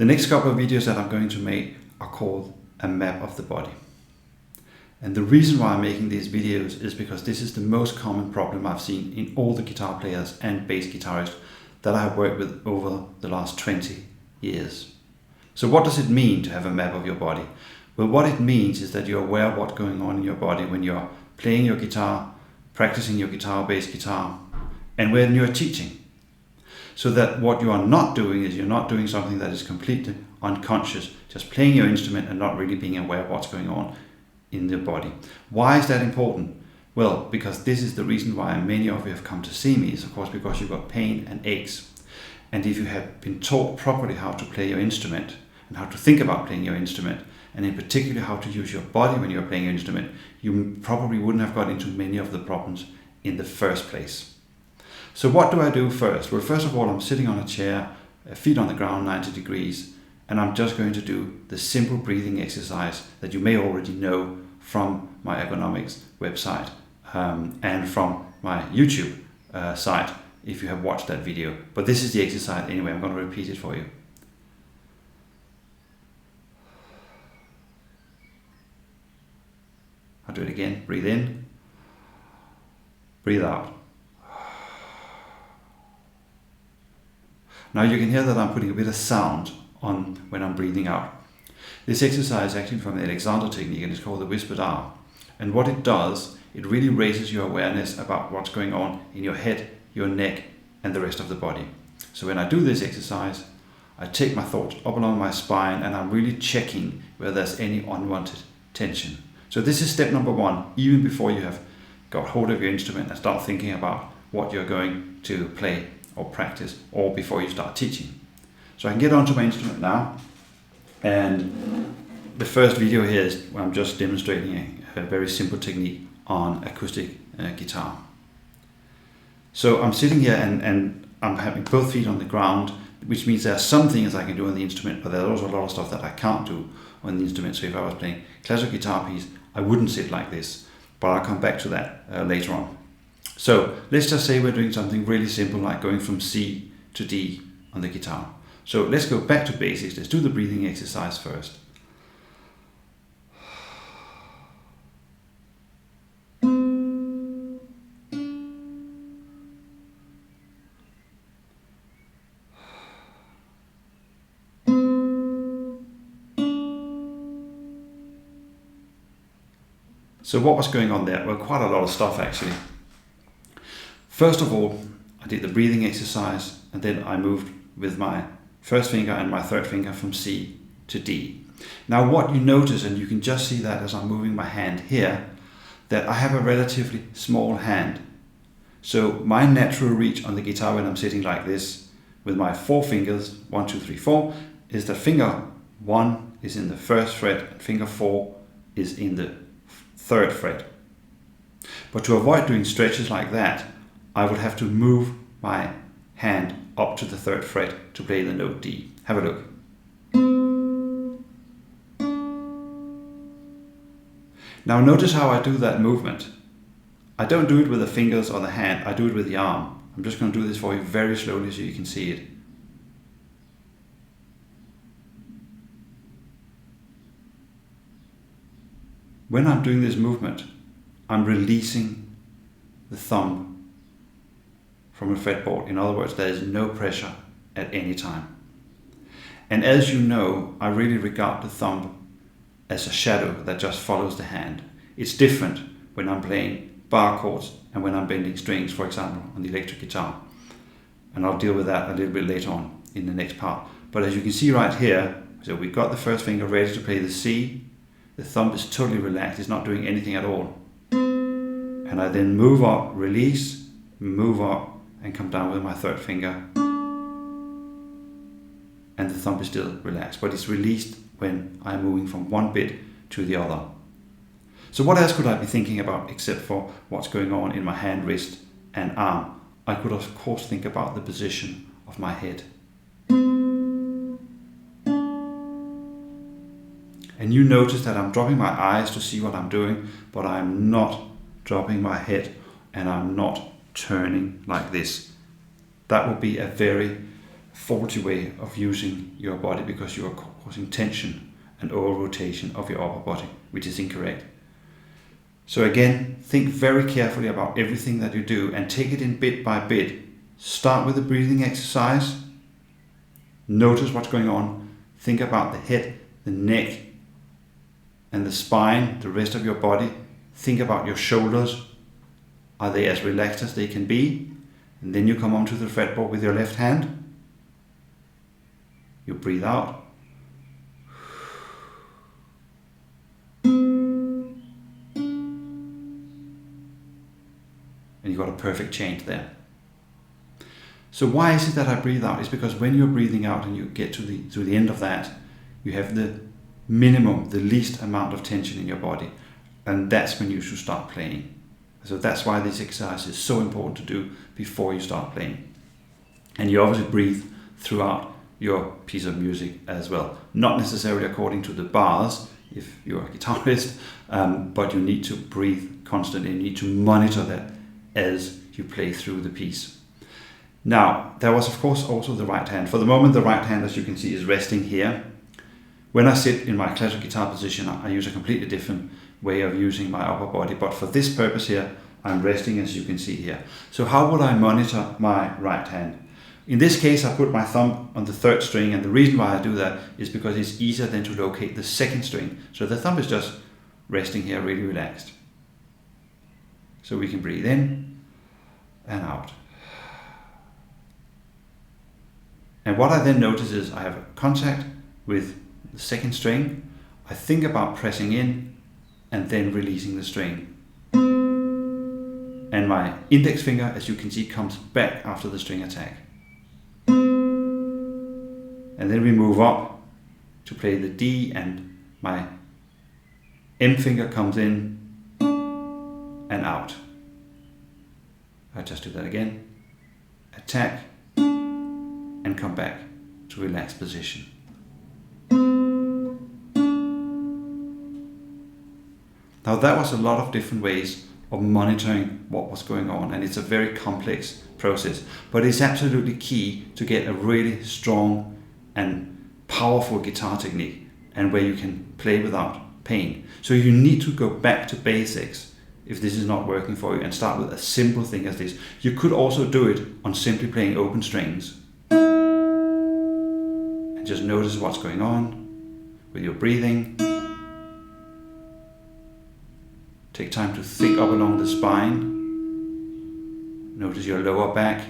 The next couple of videos that I'm going to make are called a map of the body. And the reason why I'm making these videos is because this is the most common problem I've seen in all the guitar players and bass guitarists that I have worked with over the last 20 years. So what does it mean to have a map of your body? Well, what it means is that you're aware of what's going on in your body when you're playing your guitar, practicing your guitar, bass guitar, and when you're teaching. So that what you are not doing is you're not doing something that is completely unconscious, just playing your instrument and not really being aware of what's going on in your body. Why is that important? Well, because this is the reason why many of you have come to see me, is of course because you've got pain and aches. And if you have been taught properly how to play your instrument and how to think about playing your instrument, and in particular how to use your body when you're playing your instrument, you probably wouldn't have got into many of the problems in the first place. So what do I do first? Well, first of all, I'm sitting on a chair, feet on the ground, 90 degrees, and I'm just going to do the simple breathing exercise that you may already know from my ergonomics website and from my YouTube site if you have watched that video. But this is the exercise anyway, I'm going to repeat it for you. I'll do it again. Breathe in, breathe out. Now you can hear that I'm putting a bit of sound on when I'm breathing out. This exercise is actually from the Alexander technique and it's called the whispered R. And what it does, it really raises your awareness about what's going on in your head, your neck, and the rest of the body. So when I do this exercise, I take my thoughts up along my spine and I'm really checking whether there's any unwanted tension. So this is step number one, even before you have got hold of your instrument and start thinking about what you're going to play or practice, or before you start teaching. So I can get onto my instrument now, and the first video here is where I'm just demonstrating a very simple technique on acoustic guitar. So I'm sitting here and I'm having both feet on the ground, which means there are some things I can do on the instrument, but there's also a lot of stuff that I can't do on the instrument. So if I was playing classical guitar piece, I wouldn't sit like this, but I'll come back to that later on. So let's just say we're doing something really simple like going from C to D on the guitar. So let's go back to basics. Let's do the breathing exercise first. So what was going on there? Well, quite a lot of stuff actually. First of all, I did the breathing exercise and then I moved with my first finger and my third finger from C to D. Now what you notice, and you can just see that as I'm moving my hand here, that I have a relatively small hand. So my natural reach on the guitar when I'm sitting like this with my 4 fingers, 1, 2, 3, 4, is that finger 1 is in the 1st fret and finger 4 is in the 3rd fret. But to avoid doing stretches like that, I would have to move my hand up to the 3rd fret to play the note D. Have a look. Now notice how I do that movement. I don't do it with the fingers or the hand, I do it with the arm. I'm just going to do this for you very slowly so you can see it. When I'm doing this movement, I'm releasing the thumb from a fretboard. In other words, there is no pressure at any time. And as you know, I really regard the thumb as a shadow that just follows the hand. It's different when I'm playing bar chords and when I'm bending strings, for example, on the electric guitar. And I'll deal with that a little bit later on in the next part. But as you can see right here, so we've got the first finger ready to play the C. The thumb is totally relaxed, it's not doing anything at all. And I then move up, release, move up, and come down with my 3rd finger. And the thumb is still relaxed, but it's released when I'm moving from one bit to the other. So what else could I be thinking about except for what's going on in my hand, wrist, and arm? I could of course think about the position of my head. And you notice that I'm dropping my eyes to see what I'm doing, but I'm not dropping my head and I'm not turning like this. That would be a very faulty way of using your body because you are causing tension and over rotation of your upper body, which is incorrect. So again, think very carefully about everything that you do and take it in bit by bit. Start with the breathing exercise. Notice what's going on. Think about the head, the neck, and the spine, the rest of your body. Think about your shoulders. Are they as relaxed as they can be? And then you come onto the fretboard with your left hand. You breathe out. And you got a perfect change there. So why is it that I breathe out? It's because when you're breathing out and you get to the end of that, you have the minimum, the least amount of tension in your body. And that's when you should start playing. So that's why this exercise is so important to do before you start playing. And you obviously breathe throughout your piece of music as well. Not necessarily according to the bars, if you're a guitarist, but you need to breathe constantly. You need to monitor that as you play through the piece. Now, there was of course also the right hand. For the moment, the right hand, as you can see, is resting here. When I sit in my classical guitar position, I use a completely different way of using my upper body, but for this purpose here, I'm resting, as you can see here. So how would I monitor my right hand? In this case, I put my thumb on the third string, and the reason why I do that is because it's easier than to locate the second string. So the thumb is just resting here, really relaxed. So we can breathe in and out. And what I then notice is I have contact with the second string. I think about pressing in and then releasing the string. And my index finger, as you can see, comes back after the string attack. And then we move up to play the D, and my M finger comes in and out. I just do that again. Attack and come back to relaxed position. Now that was a lot of different ways of monitoring what was going on, and it's a very complex process, but it's absolutely key to get a really strong and powerful guitar technique and where you can play without pain. So you need to go back to basics if this is not working for you and start with a simple thing as this. You could also do it on simply playing open strings and just notice what's going on with your breathing. Take time to think up along the spine. Notice your lower back.